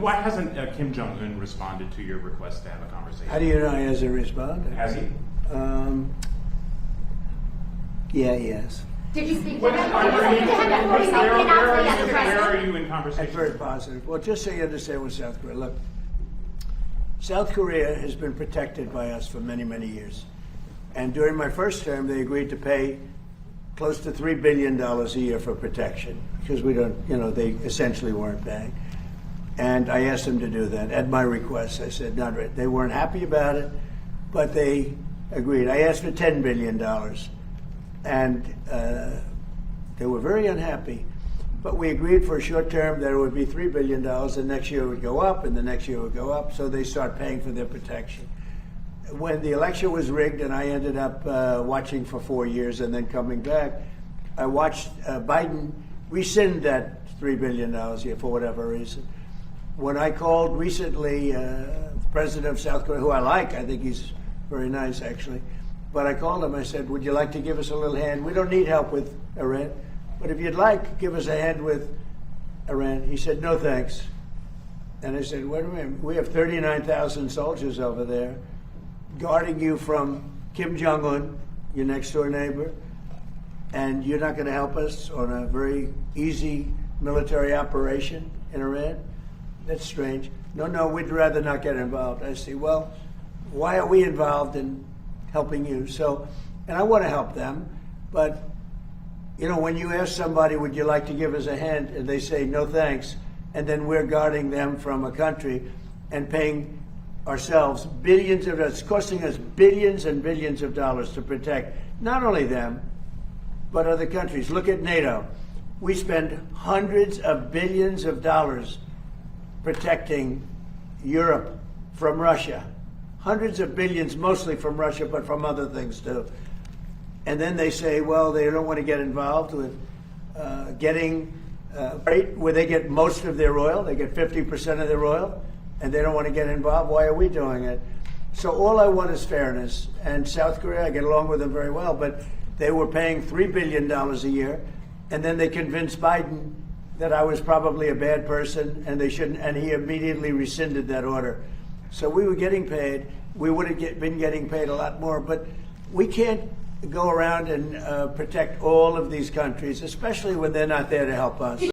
Why hasn't Kim Jong Un responded to your request to have a conversation? How do you know he hasn't responded? Has he? Yeah, he has. Did you speak to Where him? are you in That's conversation? very positive. Well, just so you understand with South Korea, look, South Korea has been protected by us for many, many years. And during my first term, they agreed to pay close to $3 billion a year for protection because we don't, they essentially weren't paying. And I asked them to do that at my request. I said, not right. They weren't happy about it, but they agreed. I asked for $10 billion, and they were very unhappy. But we agreed for a short term that it would be $3 billion, and next year it would go up, and the next year it would go up, so they start paying for their protection. When the election was rigged and I ended up watching for 4 years and then coming back, I watched Biden rescind that $3 billion a year for whatever reason. When I called recently the president of South Korea, who I think he's very nice actually, but I called him, I said, would you like to give us a little hand? We don't need help with Iran, but if you'd like, give us a hand with Iran. He said, no thanks. And I said, wait a minute, we have 39,000 soldiers over there guarding you from Kim Jong Un, your next door neighbor, and you're not going to help us on a very easy military operation in Iran? That's strange. No, we'd rather not get involved. I say, well, why are we involved in helping you? So, and I want to help them, but when you ask somebody, would you like to give us a hand, and they say, no thanks, and then we're guarding them from a country and paying ourselves billions of dollars, it's costing us billions and billions of dollars to protect not only them, but other countries. Look at NATO. We spend hundreds of billions of dollars protecting Europe from Russia. Hundreds of billions, mostly from Russia, but from other things too. And then they say, well, they don't want to get involved with getting where they get most of their oil. They get 50% of their oil, and they don't want to get involved. Why are we doing it? So all I want is fairness. And South Korea, I get along with them very well, but they were paying $3 billion a year, and then they convinced Biden that I was probably a bad person and they shouldn't, and he immediately rescinded that order. So we were getting paid. We would have been getting paid a lot more, but we can't go around and protect all of these countries, especially when they're not there to help us.